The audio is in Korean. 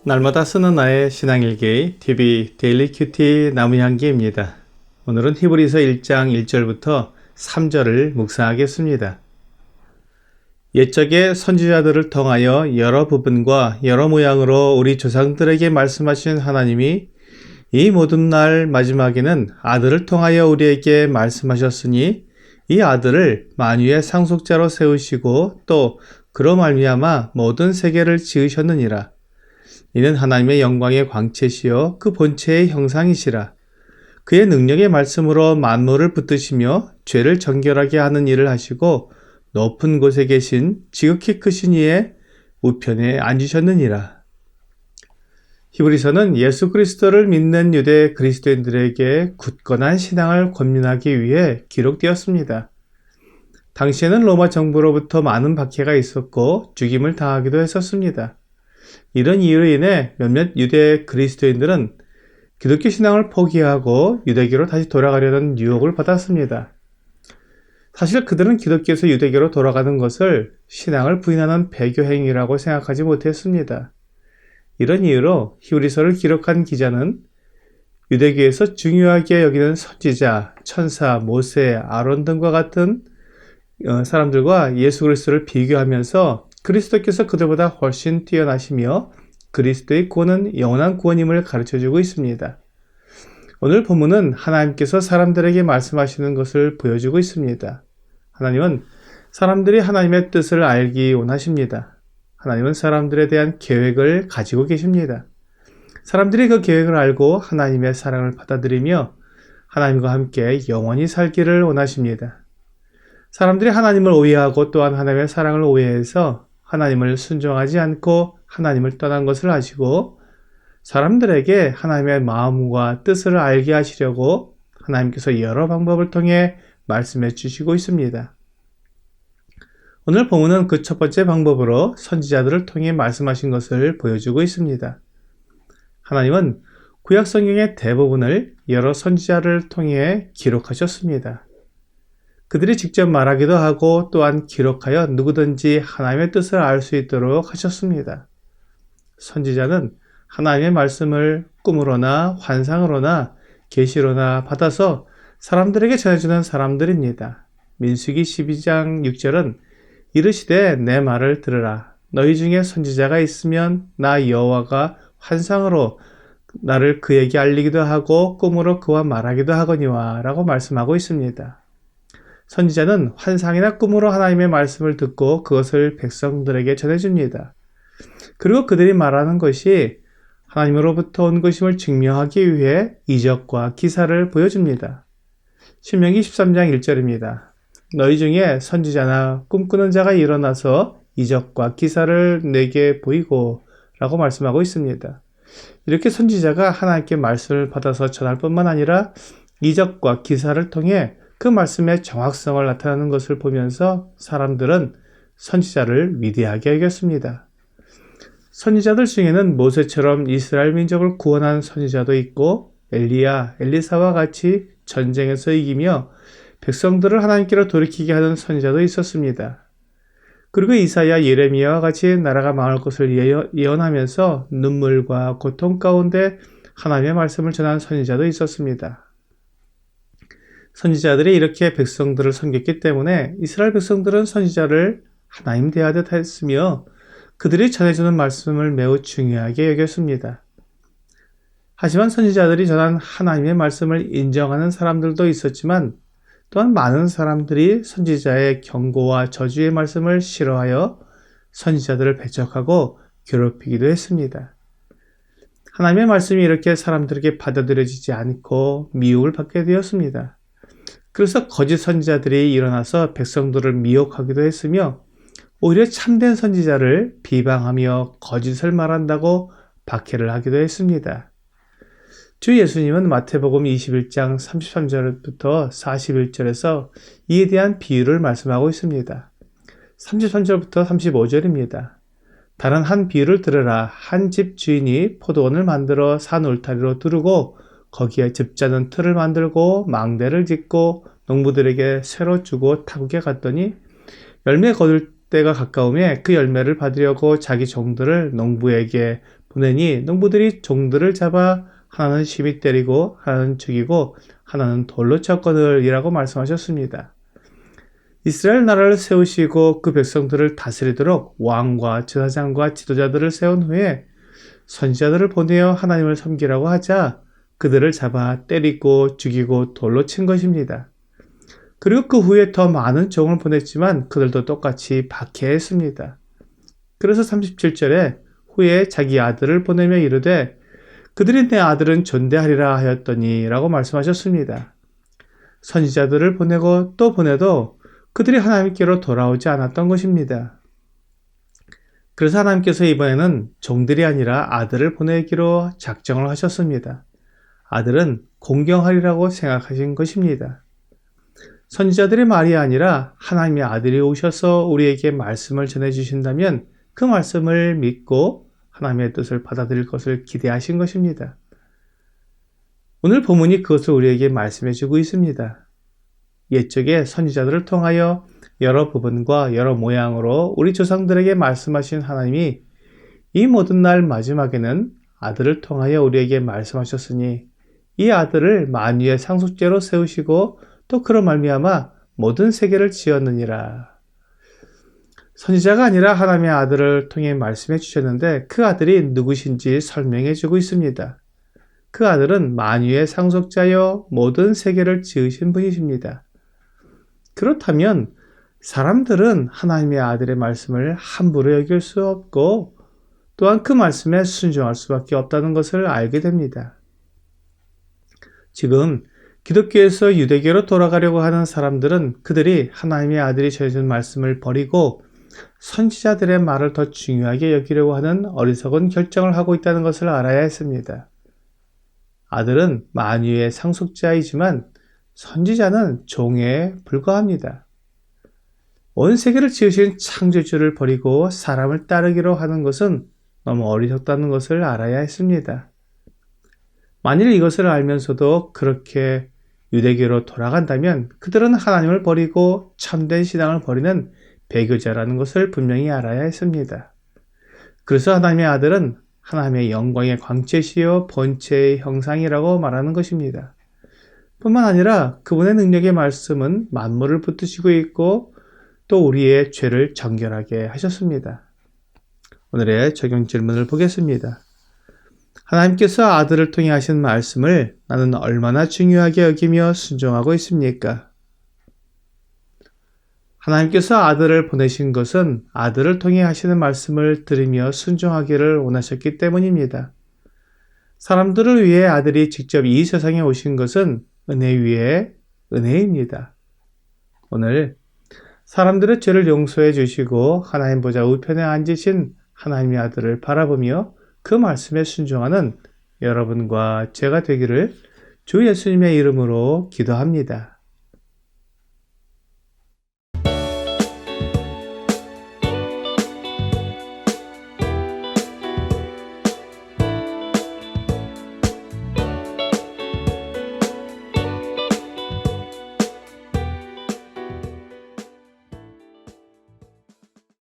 날마다 쓰는 나의 신앙일기 TV 데일리 큐티 나무향기입니다. 오늘은 히브리서 1장 1절부터 3절을 묵상하겠습니다. 옛적의 선지자들을 통하여 여러 부분과 여러 모양으로 우리 조상들에게 말씀하신 하나님이 이 모든 날 마지막에는 아들을 통하여 우리에게 말씀하셨으니 이 아들을 만유의 상속자로 세우시고 또 그로 말미암아 모든 세계를 지으셨느니라. 이는 하나님의 영광의 광채시요 그 본체의 형상이시라. 그의 능력의 말씀으로 만물을 붙드시며 죄를 정결하게 하는 일을 하시고 높은 곳에 계신 지극히 크신 이의 우편에 앉으셨느니라. 히브리서는 예수 그리스도를 믿는 유대 그리스도인들에게 굳건한 신앙을 권면하기 위해 기록되었습니다. 당시에는 로마 정부로부터 많은 박해가 있었고 죽임을 당하기도 했었습니다. 이런 이유로 인해 몇몇 유대 그리스도인들은 기독교 신앙을 포기하고 유대교로 다시 돌아가려는 유혹을 받았습니다. 사실 그들은 기독교에서 유대교로 돌아가는 것을 신앙을 부인하는 배교 행위라고 생각하지 못했습니다. 이런 이유로 히브리서를 기록한 기자는 유대교에서 중요하게 여기는 선지자, 천사, 모세, 아론 등과 같은 사람들과 예수 그리스도를 비교하면서 그리스도께서 그들보다 훨씬 뛰어나시며 그리스도의 구원은 영원한 구원임을 가르쳐주고 있습니다. 오늘 본문은 하나님께서 사람들에게 말씀하시는 것을 보여주고 있습니다. 하나님은 사람들이 하나님의 뜻을 알기 원하십니다. 하나님은 사람들에 대한 계획을 가지고 계십니다. 사람들이 그 계획을 알고 하나님의 사랑을 받아들이며 하나님과 함께 영원히 살기를 원하십니다. 사람들이 하나님을 오해하고 또한 하나님의 사랑을 오해해서 하나님을 순종하지 않고 하나님을 떠난 것을 아시고 사람들에게 하나님의 마음과 뜻을 알게 하시려고 하나님께서 여러 방법을 통해 말씀해 주시고 있습니다. 오늘 본문은 그 첫 번째 방법으로 선지자들을 통해 말씀하신 것을 보여주고 있습니다. 하나님은 구약 성경의 대부분을 여러 선지자를 통해 기록하셨습니다. 그들이 직접 말하기도 하고 또한 기록하여 누구든지 하나님의 뜻을 알 수 있도록 하셨습니다. 선지자는 하나님의 말씀을 꿈으로나 환상으로나 계시로나 받아서 사람들에게 전해주는 사람들입니다. 민수기 12장 6절은 이르시되 내 말을 들으라. 너희 중에 선지자가 있으면 나 여호와가 환상으로 나를 그에게 알리기도 하고 꿈으로 그와 말하기도 하거니와 라고 말씀하고 있습니다. 선지자는 환상이나 꿈으로 하나님의 말씀을 듣고 그것을 백성들에게 전해줍니다. 그리고 그들이 말하는 것이 하나님으로부터 온 것임을 증명하기 위해 이적과 기사를 보여줍니다. 신명기 13장 1절입니다. 너희 중에 선지자나 꿈꾸는 자가 일어나서 이적과 기사를 내게 보이고 라고 말씀하고 있습니다. 이렇게 선지자가 하나님께 말씀을 받아서 전할 뿐만 아니라 이적과 기사를 통해 그 말씀의 정확성을 나타내는 것을 보면서 사람들은 선지자를 위대하게 여겼습니다. 선지자들 중에는 모세처럼 이스라엘 민족을 구원한 선지자도 있고 엘리야, 엘리사와 같이 전쟁에서 이기며 백성들을 하나님께로 돌이키게 하는 선지자도 있었습니다. 그리고 이사야, 예레미야와 같이 나라가 망할 것을 예언하면서 눈물과 고통 가운데 하나님의 말씀을 전한 선지자도 있었습니다. 선지자들이 이렇게 백성들을 섬겼기 때문에 이스라엘 백성들은 선지자를 하나님 대하듯 했으며 그들이 전해주는 말씀을 매우 중요하게 여겼습니다. 하지만 선지자들이 전한 하나님의 말씀을 인정하는 사람들도 있었지만 또한 많은 사람들이 선지자의 경고와 저주의 말씀을 싫어하여 선지자들을 배척하고 괴롭히기도 했습니다. 하나님의 말씀이 이렇게 사람들에게 받아들여지지 않고 미움을 받게 되었습니다. 그래서 거짓 선지자들이 일어나서 백성들을 미혹하기도 했으며 오히려 참된 선지자를 비방하며 거짓을 말한다고 박해를 하기도 했습니다. 주 예수님은 마태복음 21장 33절부터 41절에서 이에 대한 비유를 말씀하고 있습니다. 33절부터 35절입니다. 다른 한 비유를 들으라. 한 집 주인이 포도원을 만들어 산 울타리로 두르고 거기에 집자는 틀을 만들고 망대를 짓고 농부들에게 새로 주고 타국에 갔더니 열매 거둘 때가 가까우매 그 열매를 받으려고 자기 종들을 농부에게 보내니 농부들이 종들을 잡아 하나는 심히 때리고 하나는 죽이고 하나는 돌로 쳤거늘 이라고 말씀하셨습니다. 이스라엘 나라를 세우시고 그 백성들을 다스리도록 왕과 제사장과 지도자들을 세운 후에 선지자들을 보내어 하나님을 섬기라고 하자 그들을 잡아 때리고 죽이고 돌로 친 것입니다. 그리고 그 후에 더 많은 종을 보냈지만 그들도 똑같이 박해했습니다. 그래서 37절에 후에 자기 아들을 보내며 이르되 그들이 내 아들은 존대하리라 하였더니 라고 말씀하셨습니다. 선지자들을 보내고 또 보내도 그들이 하나님께로 돌아오지 않았던 것입니다. 그래서 하나님께서 이번에는 종들이 아니라 아들을 보내기로 작정을 하셨습니다. 아들은 공경하리라고 생각하신 것입니다. 선지자들의 말이 아니라 하나님의 아들이 오셔서 우리에게 말씀을 전해주신다면 그 말씀을 믿고 하나님의 뜻을 받아들일 것을 기대하신 것입니다. 오늘 본문이 그것을 우리에게 말씀해주고 있습니다. 옛적에 선지자들을 통하여 여러 부분과 여러 모양으로 우리 조상들에게 말씀하신 하나님이 이 모든 날 마지막에는 아들을 통하여 우리에게 말씀하셨으니 이 아들을 만유의 상속제로 세우시고 또 그로 말미암아 모든 세계를 지었느니라. 선지자가 아니라 하나님의 아들을 통해 말씀해 주셨는데 그 아들이 누구신지 설명해 주고 있습니다. 그 아들은 만유의 상속자여 모든 세계를 지으신 분이십니다. 그렇다면 사람들은 하나님의 아들의 말씀을 함부로 여길 수 없고 또한 그 말씀에 순종할 수밖에 없다는 것을 알게 됩니다. 지금 기독교에서 유대교로 돌아가려고 하는 사람들은 그들이 하나님의 아들이 전해준 말씀을 버리고 선지자들의 말을 더 중요하게 여기려고 하는 어리석은 결정을 하고 있다는 것을 알아야 했습니다. 아들은 만유의 상속자이지만 선지자는 종에 불과합니다. 온 세계를 지으신 창조주를 버리고 사람을 따르기로 하는 것은 너무 어리석다는 것을 알아야 했습니다. 만일 이것을 알면서도 그렇게 유대교로 돌아간다면 그들은 하나님을 버리고 참된 신앙을 버리는 배교자라는 것을 분명히 알아야 했습니다. 그래서 하나님의 아들은 하나님의 영광의 광채시요 본체의 형상이라고 말하는 것입니다. 뿐만 아니라 그분의 능력의 말씀은 만물을 붙드시고 있고 또 우리의 죄를 정결하게 하셨습니다. 오늘의 적용 질문을 보겠습니다. 하나님께서 아들을 통해 하신 말씀을 나는 얼마나 중요하게 여기며 순종하고 있습니까? 하나님께서 아들을 보내신 것은 아들을 통해 하시는 말씀을 들으며 순종하기를 원하셨기 때문입니다. 사람들을 위해 아들이 직접 이 세상에 오신 것은 은혜 위에 은혜입니다. 오늘 사람들의 죄를 용서해 주시고 하나님 보좌 우편에 앉으신 하나님의 아들을 바라보며 그 말씀에 순종하는 여러분과 제가 되기를 주 예수님의 이름으로 기도합니다.